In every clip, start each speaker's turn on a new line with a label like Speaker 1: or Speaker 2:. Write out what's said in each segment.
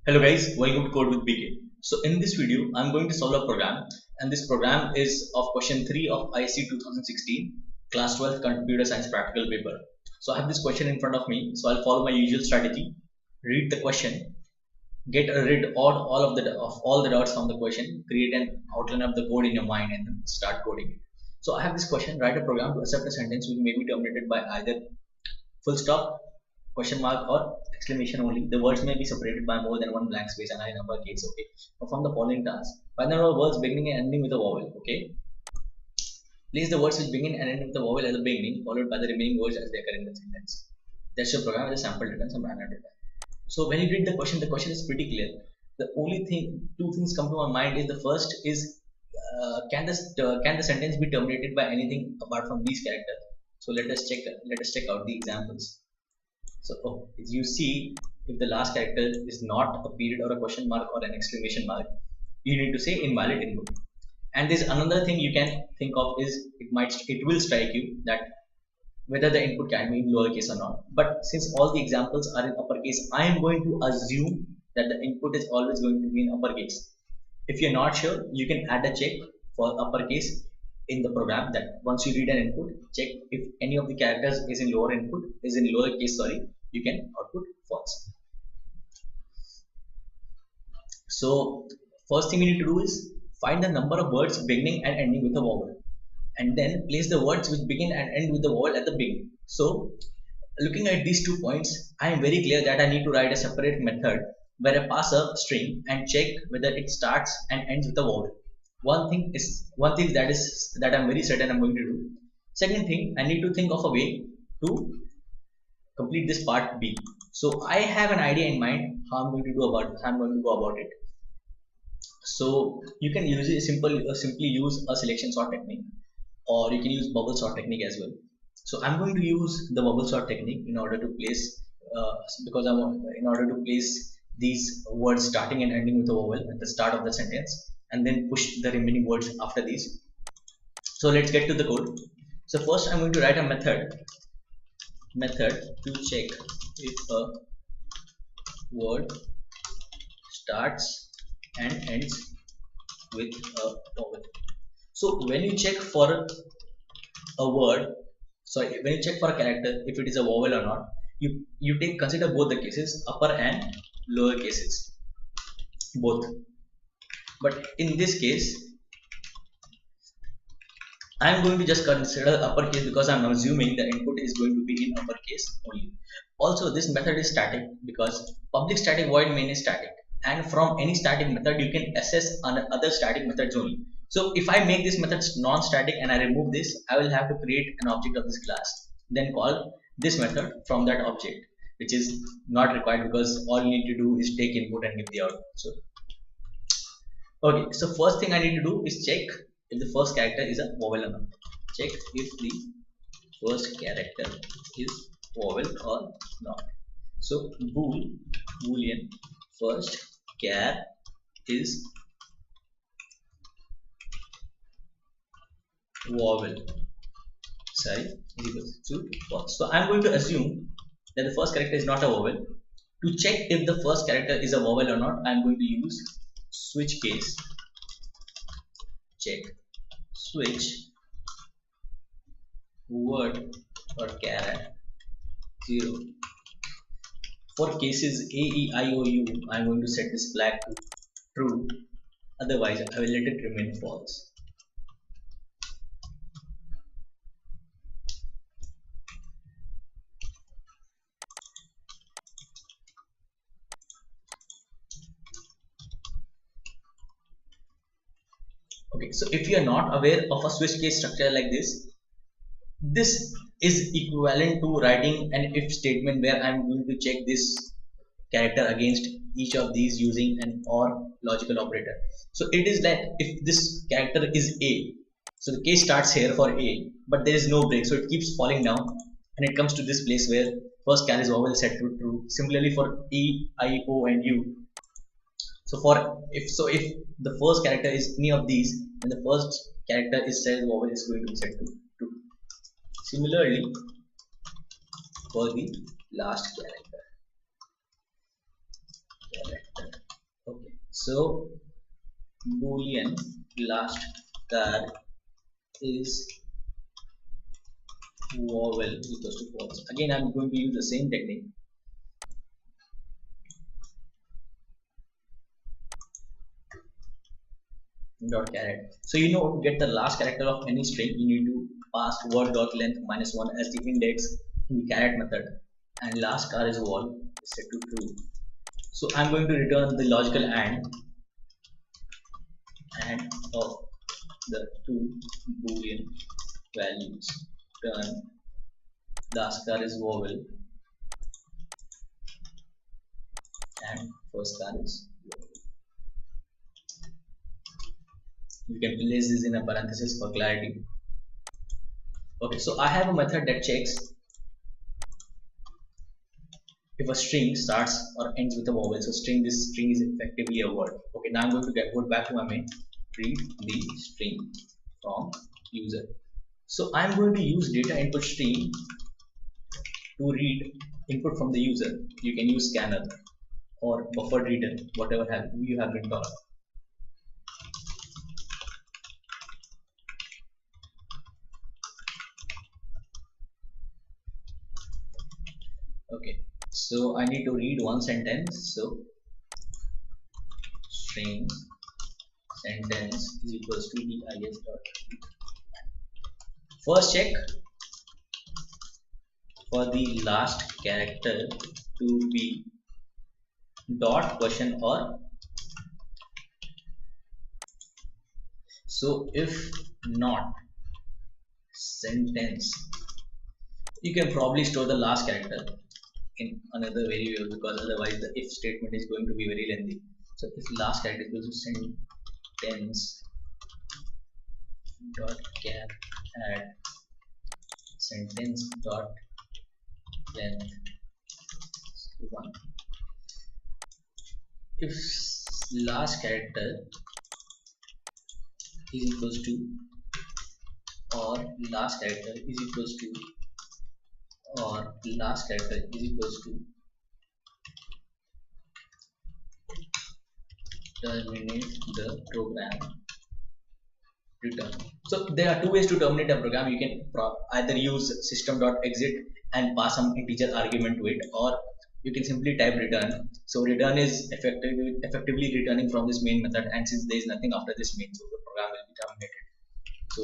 Speaker 1: Hello guys, welcome to Code with BK. So in this video, I'm going to solve a program, and this program is of question 3 of ISC 2016 Class 12 Computer Science Practical Paper. So I have this question in front of me, so I'll follow my usual strategy. Read the question, rid of all the dots from the question, create an outline of the code in your mind, and then start coding it. So I have this question: write a program to accept a sentence which may be terminated by either full stop, question mark, or exclamation only. The words may be separated by more than one blank space and I number case. Okay. Perform the following task. Find the number of words beginning and ending with a vowel. Okay. Place the words which begin and end with the vowel at the beginning, followed by the remaining words as they occur in the sentence. That's your program with a sample data and some random data. So when you read the question is pretty clear. The only thing, two things come to my mind is the first is can the sentence be terminated by anything apart from these characters? So let us check out the examples. So as you see, if the last character is not a period or a question mark or an exclamation mark, you need to say invalid input. And there's another thing you can think of is it will strike you that whether the input can be in lowercase or not. But since all the examples are in uppercase, I am going to assume that the input is always going to be in uppercase. If you're not sure, you can add a check for uppercase in the program that once you read an input, check if any of the characters is in lowercase, you can output false. So first thing you need to do is find the number of words beginning and ending with a vowel, and then place the words which begin and end with the vowel at the beginning. So looking at these 2 points, I am very clear that I need to write a separate method where I pass a string and check whether it starts and ends with a vowel. One thing that I'm very certain I'm going to do. Second thing, I need to think of a way to complete this part B. So I have an idea in mind how I'm going to go about it. So you can simply use a selection sort technique, or you can use bubble sort technique as well. So I'm going to use the bubble sort technique in order to place these words starting and ending with a vowel at the start of the sentence, and then push the remaining words after these. So let's get to the code. So first I'm going to write a method to check if a word starts and ends with a vowel. So when you check for when you check for a character if it is a vowel or not, you consider both the cases, upper and lower cases, both. But in this case, I am going to just consider uppercase because I am assuming the input is going to be in uppercase only. Also, this method is static because public static void main is static, and from any static method you can access other static methods only. So if I make this method non-static and I remove this, I will have to create an object of this class, then call this method from that object, which is not required because all you need to do is take input and give the output. So okay, so first thing I need to do is check if the first character is a vowel or not. Check if the first character is vowel or not. So boolean first char is vowel, is equals to false. So I'm going to assume that the first character is not a vowel. To check if the first character is a vowel or not, I'm going to use switch case check switch word or char 0. For cases A, E, I, O, U, I'm going to set this flag to true, otherwise I will let it remain false. Okay, so if you are not aware of a switch case structure like this is equivalent to writing an if statement where I'm going to check this character against each of these using an OR logical operator. So it is that if this character is A, so the case starts here for A, but there is no break, so it keeps falling down and it comes to this place where first char is vowel set to true. Similarly for E, I, O, and U. So if the first character is any of these, then the first character is set vowel is going to be set to true. Similarly, for the last character So boolean last char is vowel equals to false. Again, I'm going to use the same technique. Dot caret. So you know, to get the last character of any string, you need to pass word dot length -1 as the index in the caret method, and last char is vowel is set to true. So I'm going to return the logical and of the two boolean values. Turn last char is vowel and first char is vowel. You can place this in a parenthesis for clarity. Okay, so I have a method that checks if a string starts or ends with a vowel. So this string is effectively a word. Okay, now I'm going to go back to my main. Read the string from user. So I'm going to use data input string to read input from the user. You can use scanner or buffered reader, whatever you have been taught. Okay, so I need to read one sentence. So string sentence is equals to dis dot. First check for the last character to be dot question or. So if not sentence, you can probably store the last character in another variable, because otherwise the if statement is going to be very lengthy. So if last character is equal to sentence dot char add sentence dot length 1. If last character is equals to or last character is equals to or last character is equals to terminate the program, return. So there are two ways to terminate a program. You can either use system.exit and pass some integer argument to it, or you can simply type return. So return is effectively returning from this main method, and since there is nothing after this main, so the program will be terminated. So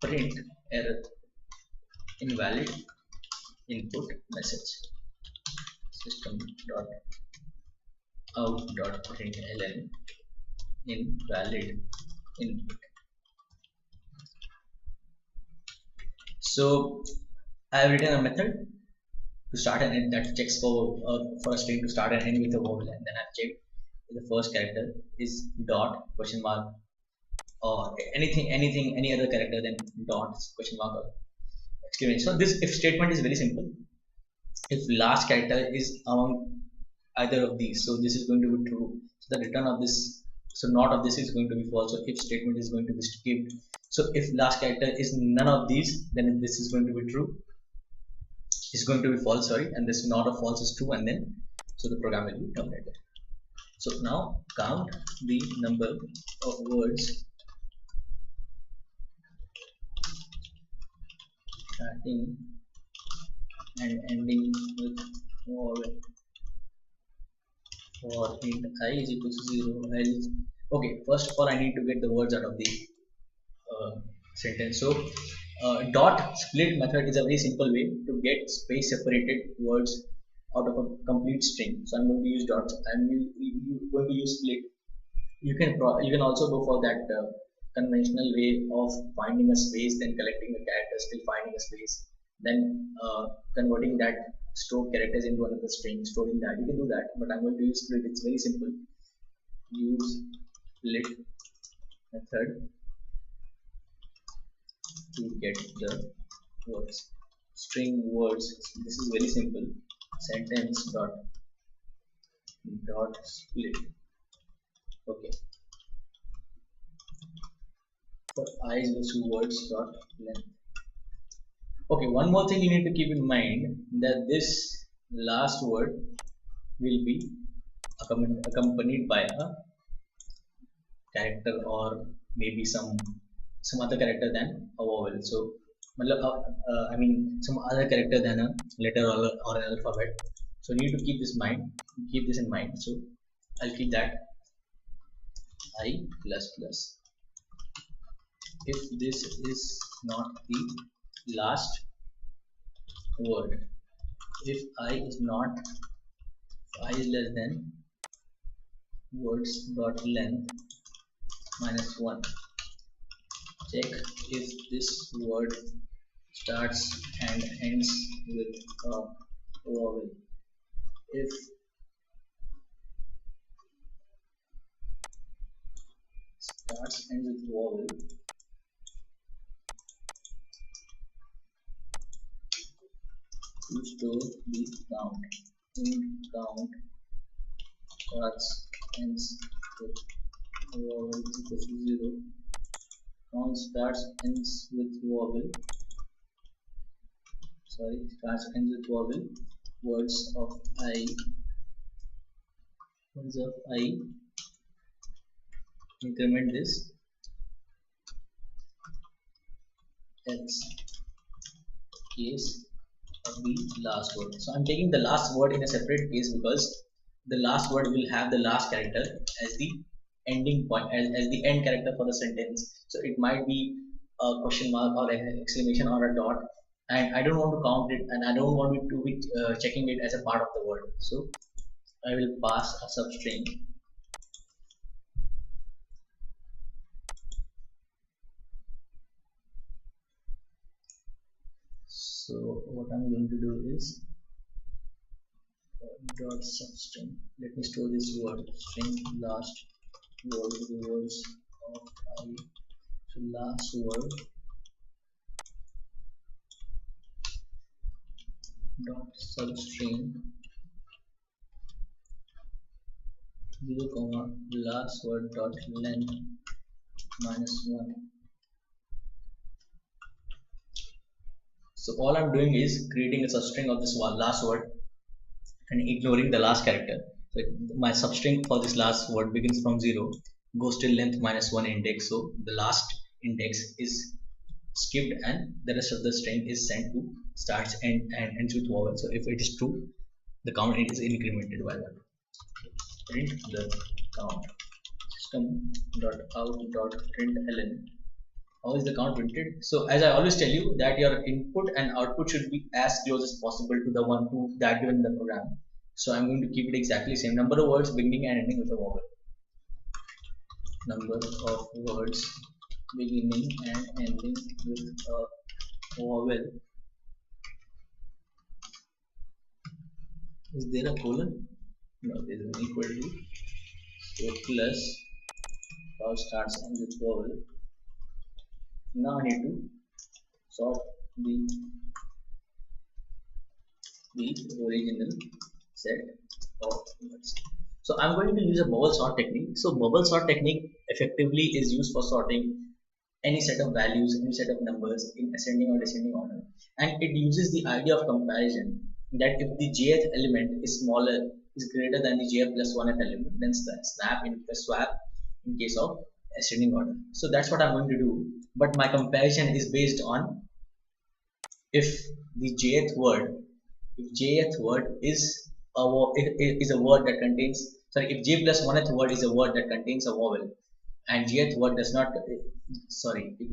Speaker 1: print error invalid input message system.out.println invalid input. So I have written a method to start and end that checks for a string to start and end with a vowel, and then I've checked if the first character is dot question mark or any other character, then dot question mark or exclamation. So this if statement is very simple. If last character is among either of these, so this is going to be true. So the return of this, so not of this is going to be false. So if statement is going to be skipped. So if last character is none of these, then this is going to be true. It's going to be false, sorry, and this not of false is true, and then so the program will be terminated. So now count the number of words starting and ending with vowel for int I is equal to 0 else. Okay, first of all I need to get the words out of the sentence. So dot split method is a very simple way to get space separated words out of a complete string. So I'm going to use dots. I'm going to use split. You can also go for that conventional way of finding a space, then collecting the characters, still finding a space, then converting that stored characters into another string, storing that. You can do that, but I'm going to use split. It's very simple. Use split method to get the words, string words. This is very simple. Sentence dot split. Okay. For I is equal to words dot length. Okay, one more thing you need to keep in mind, that this last word will be accompanied by a character or maybe some other character than a vowel. So I mean some other character than a letter or an alphabet. So need to keep this in mind. So I'll keep that I plus plus. If this is not the last word, if I is not, I is less than words dot length minus 1, check if this word starts and ends with a vowel. If starts ends with vowel, to store the count. Int count starts ends with vowel is equal to 0. Count starts ends with vowel. Starts ends with vowel. Words of I. Increment this x case of the last word. So I'm taking the last word in a separate case because the last word will have the last character as the ending point, as the end character for the sentence. So it might be a question mark or an exclamation or a dot, and I don't want to count it, and I don't want it to be checking it as a part of the word. So I will pass a substring. So what I'm going to do is dot substring. Let me store this word string last word with the words of I. So last word dot substring 0 comma last word dot length minus 1. So all I'm doing is creating a substring of this last word and ignoring the last character. So my substring for this last word begins from 0, goes till length minus 1 index. So the last index is skipped and the rest of the string is sent to starts and ends with vowel. So if it is true, the count is incremented by 1. Print the count. System.out.println. How is the count printed? So as I always tell you that your input and output should be as close as possible to the one to that given in the program. So I'm going to keep it exactly same. Number of words beginning and ending with a vowel. Number of words beginning and ending with a vowel. Is there a colon? No, there is an equal to. So plus how starts and with vowel. Now I need to sort the original set of words. So I'm going to use a bubble sort technique. So bubble sort technique effectively is used for sorting any set of values, any set of numbers in ascending or descending order, and it uses the idea of comparison, that if the jth element is greater than the jth plus 1th element, then swap in case of ascending order. So that's what I'm going to do, but my comparison is based on if the jth word is a word that contains, if j plus 1th word is a word that contains a vowel and jth word does not, if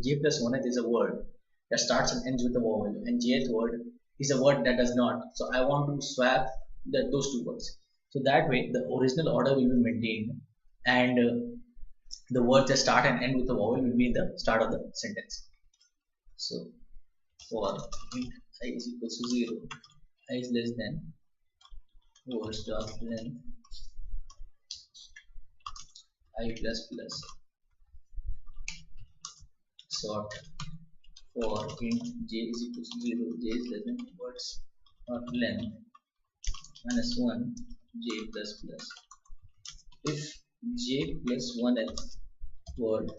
Speaker 1: j plus 1th is a word that starts and ends with a vowel and jth word is a word that does not, so I want to swap those two words. So that way the original order will be maintained, and the words that start and end with a vowel will be in the start of the sentence. So for int I is equal to 0, I is less than words dot length I plus plus sort for int j is equal to 0, j is less than words dot length minus 1 j plus plus. If j plus 1th word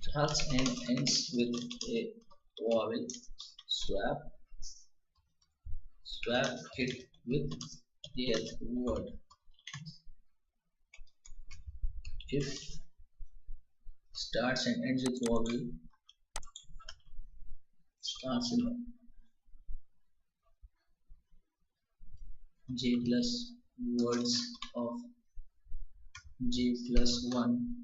Speaker 1: starts and ends with a vowel, swap swap it with jth word if starts and ends with vowel, starts in j plus words of j plus 1,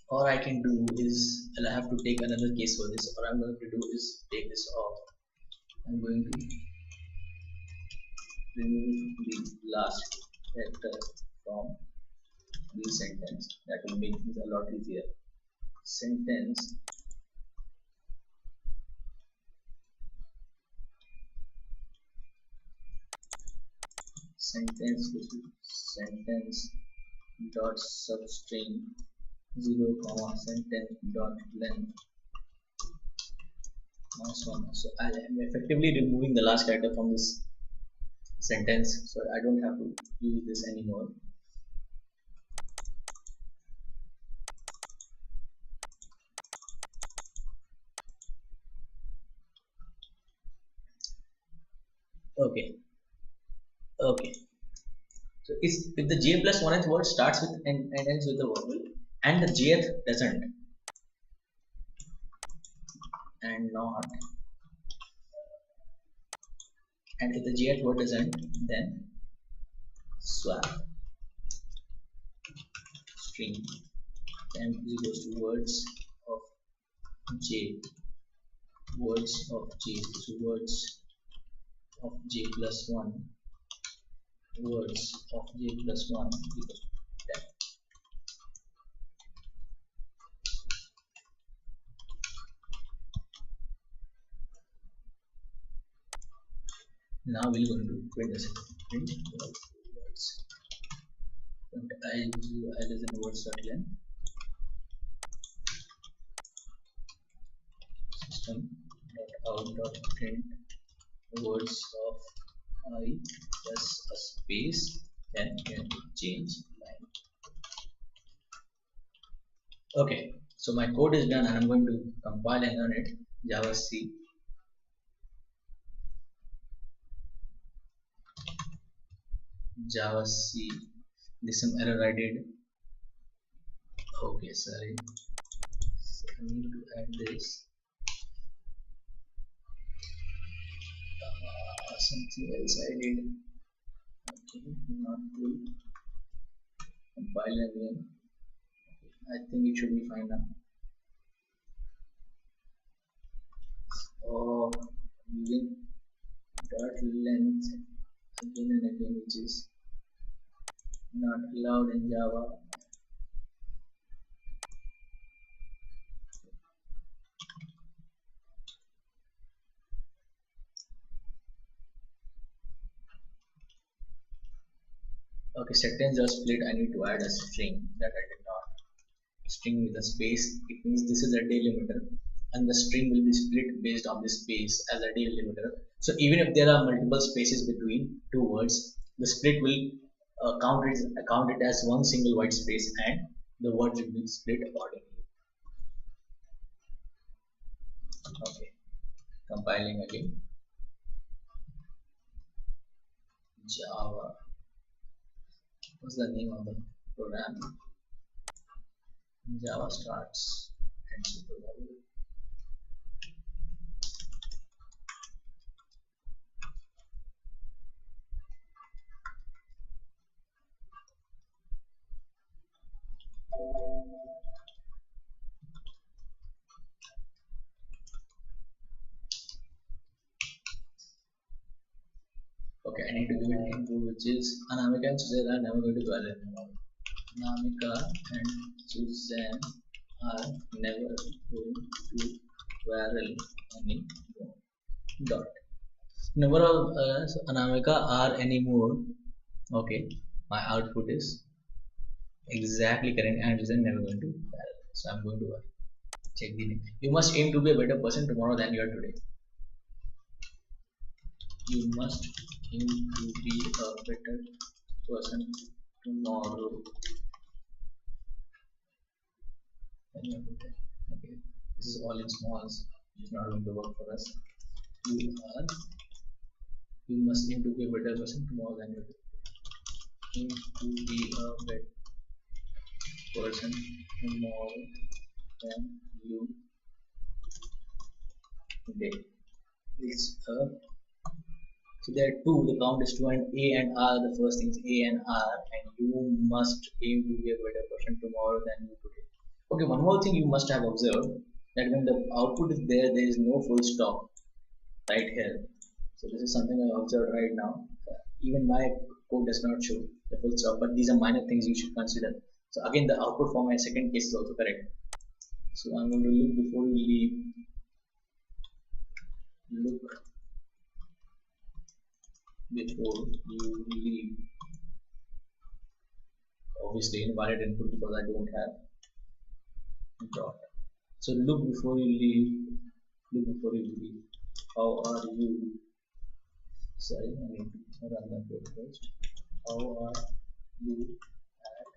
Speaker 1: or I can do is, I'll have to take another case for this, or I'm going to do is take this off. I'm going to remove the last character from the sentence. That will make things a lot easier. Sentence dot substring 0 comma sentence dot length -1. So I am effectively removing the last character from this sentence, so I don't have to use this anymore. Okay. So if the j plus 1th word starts with and ends with a vowel, and the jth doesn't, and not, and if the jth word doesn't, then swap string and is equals to words of j, words of j, so words of j plus 1, words of j plus 1 equals to 10. Now we're going to print this. Print words. Print I as in words dot length. System dot out dot print words of I plus a space and change line. Okay, so my code is done and I'm going to compile and run it. Java C. Java C. There's some error I did. Okay, sorry. So I need to add this. Something else I did. Okay, not good. Compile again. I think it should be fine now. Oh, using dot length again and again, which is not allowed in Java. Okay, sentence or split, I need to add a string that I did not. String with a space, it means this is a delimiter and the string will be split based on this space as a delimiter. So even if there are multiple spaces between two words, the split will count it as one single white space and the words will be split accordingly. Okay, compiling again. Java. What's the name of the program? Java starts and okay, I need to give it input, which is Anamika and Suzanne are never going to do anymore. Anamika and Suzanne are never going to viral anymore. Dot. Number of Anamika are anymore. Okay, my output is exactly correct and Suzanne never going to viral. So I'm going to check the name. You must aim to be a better person tomorrow than you are today. You must aim to be a better person tomorrow. Okay, this is all in smalls. It's not going to work for us. You must aim to be a better person tomorrow than you today. Aim to be a better person tomorrow than you today. It's a So there are two, the count is two, and A and R, the first thing is A and R, and you must aim to be a better person tomorrow than you today. Okay, one more thing you must have observed, that when the output is there, there is no full stop right here. So this is something I observed right now. Even my code does not show the full stop, but these are minor things you should consider. So again, the output for my second case is also correct. So I'm going to look before you leave. Look before you leave. Obviously invalid input because I don't have dot. So look before you leave. Look before you leave. How are you? Sorry, I need to run the code first. How are you at?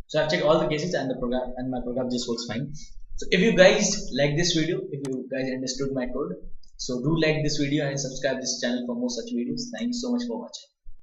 Speaker 1: So I've checked all the cases and the program, and my program just works fine. So if you guys like this video, if you guys understood my code, so do like this video and subscribe this channel for more such videos. Thank you so much for watching.